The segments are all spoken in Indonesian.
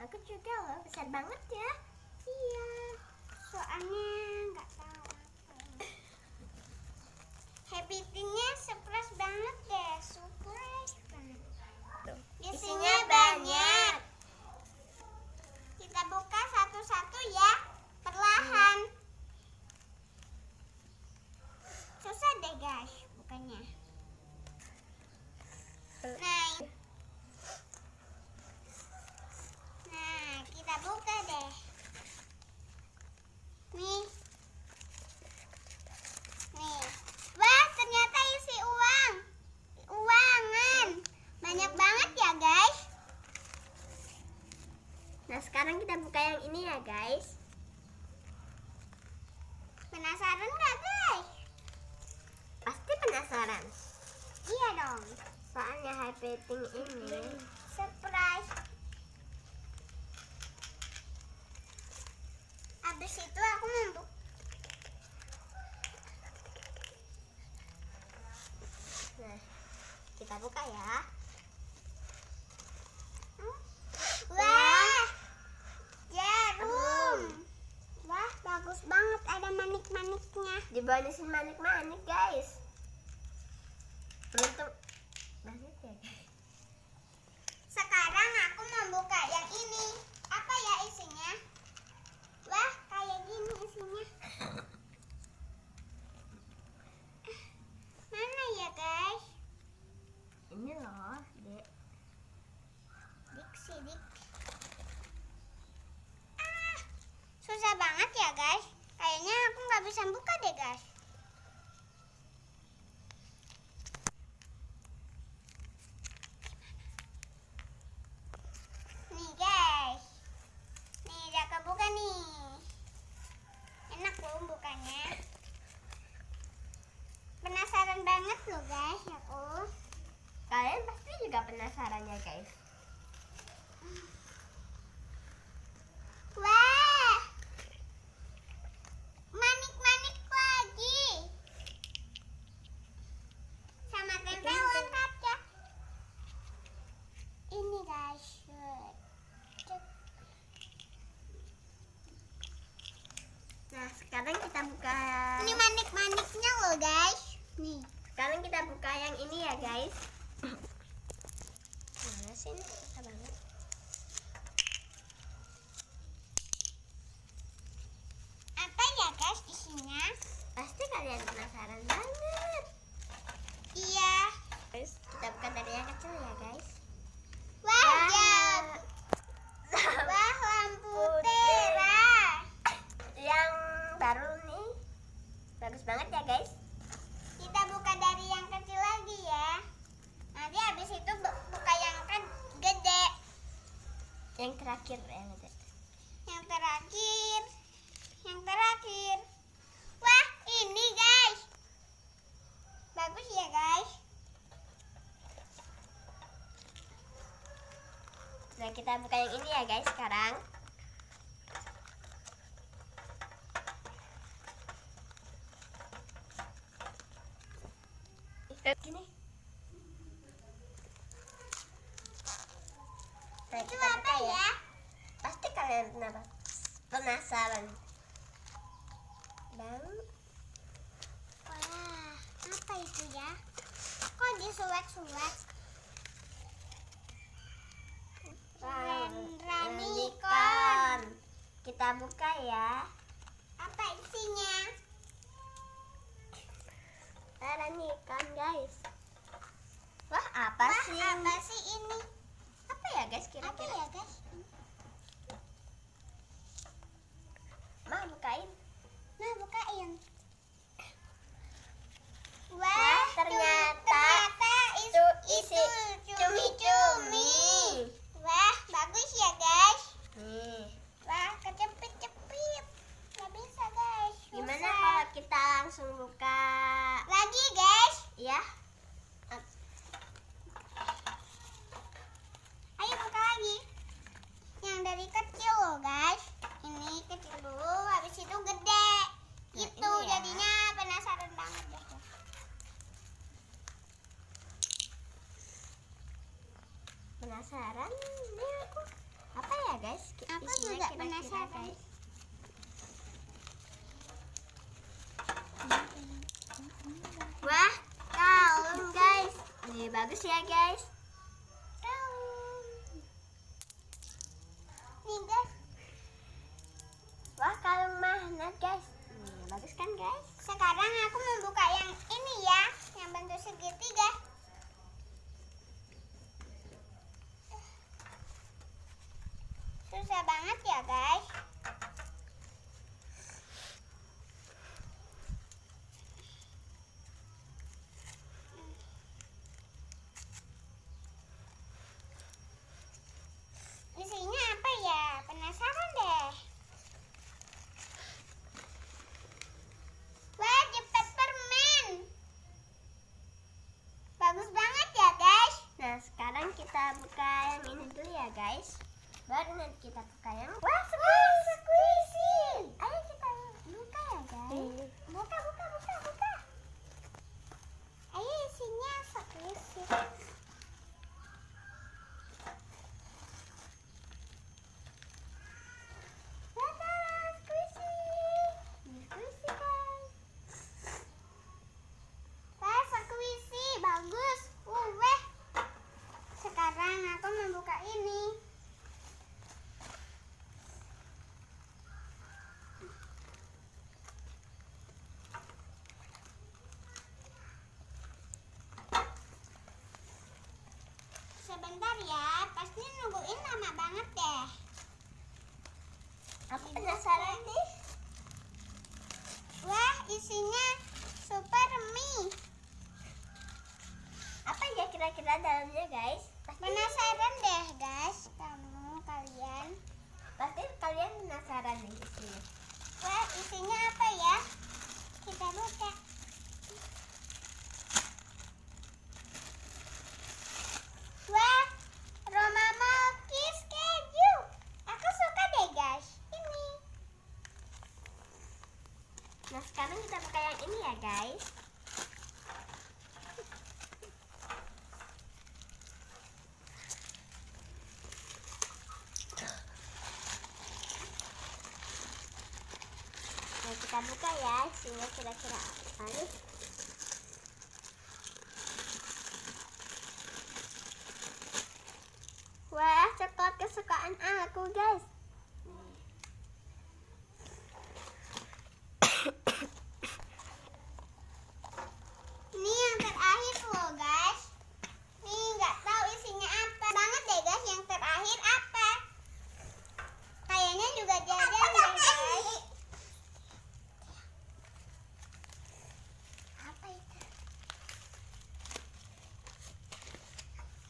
Aku juga loh, besar banget ya. Iya, soalnya nggak tahu apa. Happy Tea-nya surprise banget deh, surprise banget. Tuh, Isinya banyak. Kita buka satu-satu ya, perlahan. Susah deh guys, bukannya. Nah, kita buka deh. Nih. Wah, ternyata isi uang. Uangan. Banyak banget ya, guys. Nah, sekarang kita buka yang ini ya, guys. Penasaran nggak, guys? Pasti penasaran. Iya dong. Soalnya Happy Tea ini Surprise. Habis itu aku membuka. Nah, kita buka ya. Wah, jarum. Wah, bagus banget, ada manik-maniknya. Dibonusin manik-manik, guys. Beruntung banget ya, guys. Sekarang aku membuka yang ini. Apa ya isinya? Wah, kayak gini isinya. Mana ya, guys? Ini loh, Dek. Dik. Susah banget ya, guys. Kayaknya aku nggak bisa buka deh, guys. Nih, guys. Nih, udah kebuka nih. Enak loh bukanya. Penasaran banget loh, guys, aku. Kalian pasti juga penasaran ya, guys. Wah, manik-manik lagi. Sama tempelan kaca. Ini guys. Nah, sekarang kita buka. Ini manik-maniknya loh guys. Nih. Sekarang kita buka yang ini ya, guys. Mana sih ini? Susah banget. Apa ya guys isinya? Pasti kalian penasaran banget. Iya. Guys, kita buka dari yang kecil ya, guys. Wah, wah, lampu tera. Yang baru nih. Bagus banget ya, guys. Kita buka dari yang kecil lagi ya. Nanti habis itu buka yang gede. Yang terakhir yang gede. Yang terakhir. Yang terakhir. Wah, ini guys. Bagus ya, guys. Nah, kita buka yang ini ya, guys, sekarang. Gini. Nah, Itu kita apa buka ya? Pasti kalian penasaran. Dan Wah, apa itu ya? Kok disuwek-suwek? Ranikon. Kita buka ya. Apa isinya? Ranikon, guys. Wah, apa Wah, sih? apa sih ini? Apa ya, guys, Apa kira-kira? ya, guys? Mah, bukain. Nah, bukain. Wah, ternyata itu isi cumi-cumi. Wah, bagus ya, guys. Nih, Wah, kecepit-cepit. Gak bisa, guys. gimana Susah. kalau kita langsung buka? Lagi, guys. Ya, Ayo buka lagi. Yang dari kecil loh, guys. Ini kecil dulu, habis itu gede. Gitu, ini ya. jadinya penasaran banget deh. penasaran nih aku. Apa ya guys? Aku Isinya juga kira-kira, penasaran. guys. Wah, kalung guys. Ini bagus ya guys. Nih guys, Wah, kalung magnet guys. Ini bagus kan guys? sekarang aku membuka yang ini ya, yang bentuk segitiga. Susah banget ya guys. Isinya apa ya? Penasaran deh. Wah, jepit permen. Bagus banget ya guys. Nah, sekarang kita buka yang ini dulu ya guys. Baru nanti kita buka yang wah, Squishy. ayo kita buka ya guys. Buka. Ayo isinya squishy. Wah, squishy bagus. Weh. Sekarang aku membuka ini. Sebentar ya, pasti nungguin lama banget deh. Aku penasaran nih. Wah, isinya super mie. Apa ya kira-kira dalamnya guys? Penasaran deh guys, kalian. Pasti kalian penasaran nih isinya. Wah, isinya apa ya? Kita buka. Wah, Roma Malkis keju. Aku suka deh guys. Ini. Nah, sekarang kita buka yang ini ya guys. Nah, kita buka ya, isinya kira-kira apa nih? Wah, coklat kesukaan aku guys. Ini yang terakhir loh guys. Nih nggak tahu isinya apa. Banget deh guys, yang terakhir apa? Kayaknya juga jajan deh guys. Apa itu?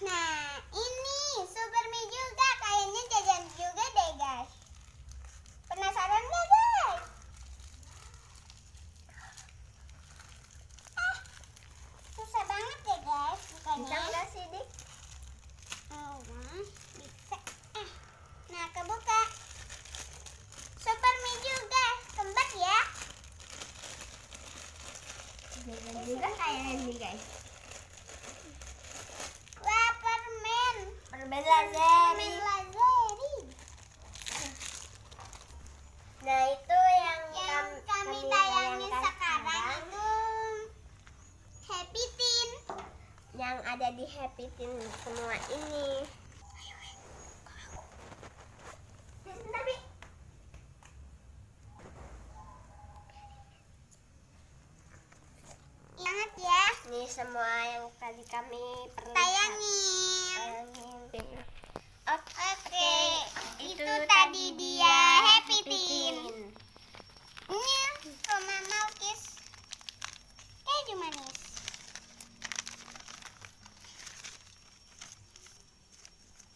Nah, ini super mie juga. Kayaknya jajan juga deh guys. Penasaran nggak guys? Susah banget deh guys Bisa bukanya. nggak sih, Dik? Bisa. Nah, kebuka. Super mie juga. Kembar ya. Jangan juga kayak ini guys. Wah, permen. Permen lazeri. Permen lazeri. Nah, itu yang Kami tayangin tayangkan sekarang itu Happy Tin. yang ada di Happy Tin semua ini. Sebentar, Bi. Ingat ya, Ini semua yang tadi kami pernah tayangin. tayangin. Oke, itu tadi dia Happy Tin. Ini Roma Malkis keju manis.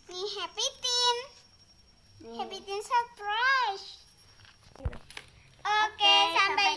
Nih Happy Tin. Nih. Happy Tin surprise. Oke, Oke, sampai